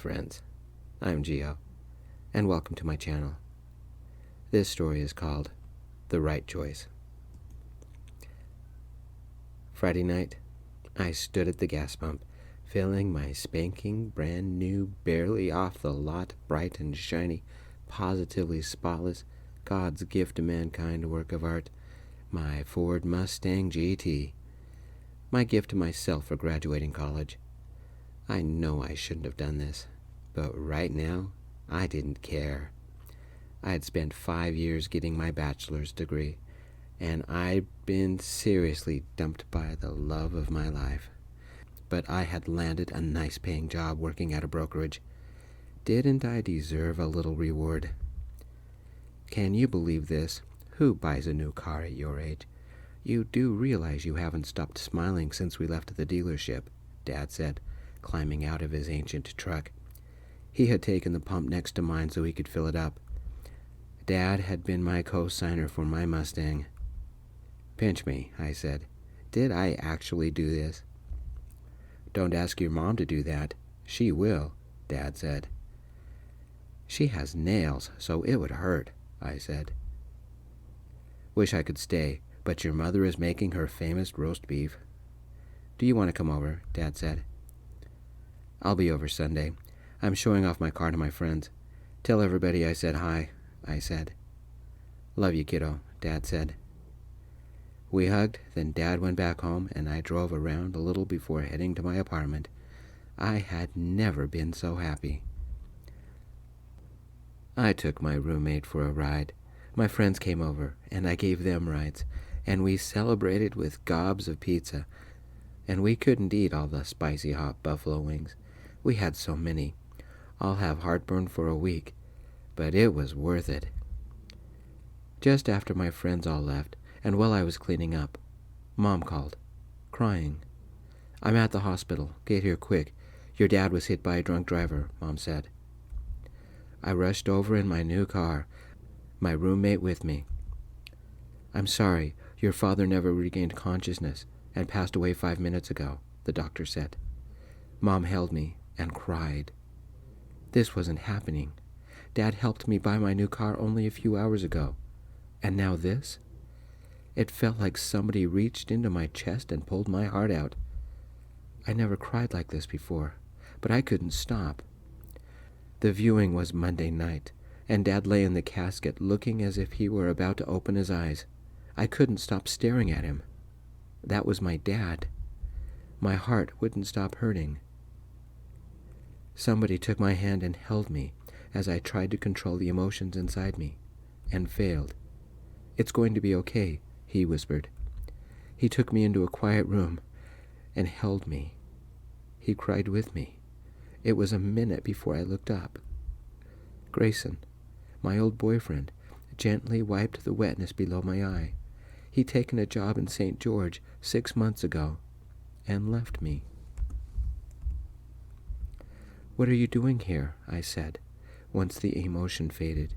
friends, I'm Gio, and welcome to my channel. This story is called The Right Choice. Friday night, I stood at the gas pump, filling my spanking, brand new, barely off the lot, bright and shiny, positively spotless, God's gift to mankind work of art, my Ford Mustang GT, my gift to myself for graduating college. I know I shouldn't have done this, but right now, I didn't care. I had spent 5 years getting my bachelor's degree, and I'd been seriously dumped by the love of my life. But I had landed a nice paying job working at a brokerage. Didn't I deserve a little reward? Can you believe this? Who buys a new car at your age? You do realize you haven't stopped smiling since we left the dealership, Dad said, climbing out of his ancient truck. He had taken the pump next to mine so he could fill it up. Dad had been my co-signer for my Mustang. Pinch me, I said. Did I actually do this? Don't ask your mom to do that. She will, Dad said. She has nails, so it would hurt, I said. Wish I could stay, but your mother is making her famous roast beef. Do you want to come over? Dad said. I'll be over Sunday. I'm showing off my car to my friends. Tell everybody I said hi, I said. Love you, kiddo, Dad said. We hugged, then Dad went back home, and I drove around a little before heading to my apartment. I had never been so happy. I took my roommate for a ride. My friends came over, and I gave them rides, and we celebrated with gobs of pizza. And we couldn't eat all the spicy hot buffalo wings. We had so many. I'll have heartburn for a week, but it was worth it. Just after my friends all left, and while I was cleaning up, Mom called, crying. I'm at the hospital. Get here quick. Your dad was hit by a drunk driver, Mom said. I rushed over in my new car, my roommate with me. I'm sorry, your father never regained consciousness and passed away 5 minutes ago, the doctor said. Mom held me and cried. This wasn't happening. Dad helped me buy my new car only a few hours ago. And now this? It felt like somebody reached into my chest and pulled my heart out. I never cried like this before, but I couldn't stop. The viewing was Monday night, and Dad lay in the casket looking as if he were about to open his eyes. I couldn't stop staring at him. That was my dad. My heart wouldn't stop hurting. Somebody took my hand and held me as I tried to control the emotions inside me, and failed. It's going to be okay, he whispered. He took me into a quiet room and held me. He cried with me. It was a minute before I looked up. Grayson, my old boyfriend, gently wiped the wetness below my eye. He'd taken a job in St. George 6 months ago and left me. What are you doing here? I said, once the emotion faded.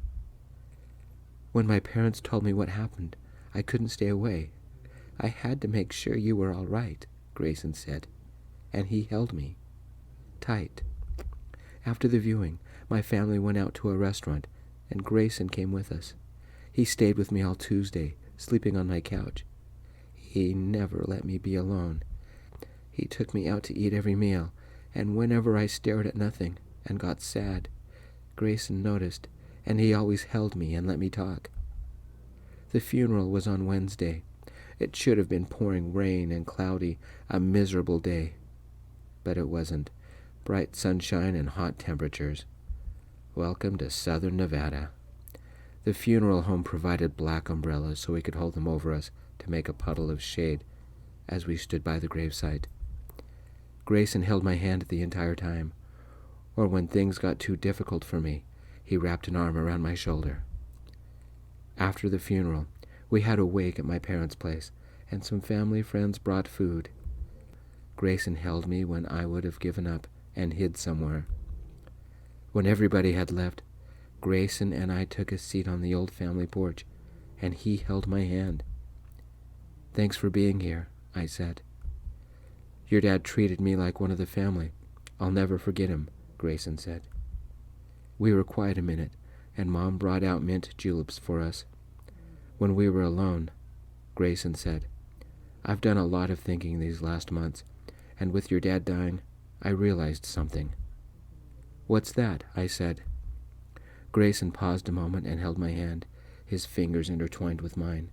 When my parents told me what happened, I couldn't stay away. I had to make sure you were all right, Grayson said, and he held me tight. After the viewing, my family went out to a restaurant, and Grayson came with us. He stayed with me all Tuesday, sleeping on my couch. He never let me be alone. He took me out to eat every meal, and whenever I stared at nothing and got sad, Grayson noticed, and he always held me and let me talk. The funeral was on Wednesday. It should have been pouring rain and cloudy, a miserable day. But it wasn't. Bright sunshine and hot temperatures. Welcome to southern Nevada. The funeral home provided black umbrellas so we could hold them over us to make a puddle of shade as we stood by the gravesite. Grayson held my hand the entire time, or when things got too difficult for me, he wrapped an arm around my shoulder. After the funeral, we had a wake at my parents' place, and some family friends brought food. Grayson held me when I would have given up and hid somewhere. When everybody had left, Grayson and I took a seat on the old family porch, and he held my hand. Thanks for being here, I said. Your dad treated me like one of the family. I'll never forget him, Grayson said. We were quiet a minute, and Mom brought out mint juleps for us. When we were alone, Grayson said, I've done a lot of thinking these last months, and with your dad dying, I realized something. What's that? I said. Grayson paused a moment and held my hand, his fingers intertwined with mine.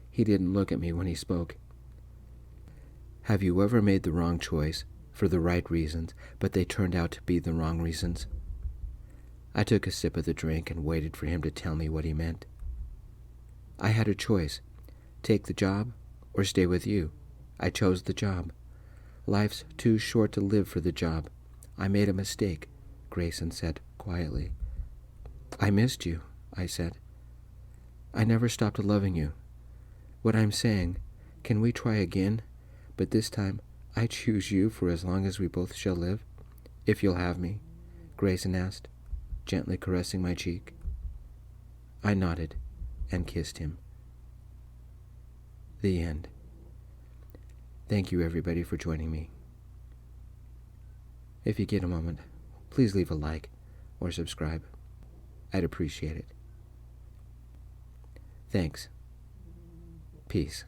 He didn't look at me when he spoke. Have you ever made the wrong choice for the right reasons, but they turned out to be the wrong reasons? I took a sip of the drink and waited for him to tell me what he meant. I had a choice, take the job or stay with you. I chose the job. Life's too short to live for the job. I made a mistake, Grayson said quietly. I missed you, I said. I never stopped loving you. What I'm saying, can we try again? But this time, I choose you for as long as we both shall live. If you'll have me, Grayson asked, gently caressing my cheek. I nodded and kissed him. The end. Thank you, everybody, for joining me. If you get a moment, please leave a like or subscribe. I'd appreciate it. Thanks. Peace.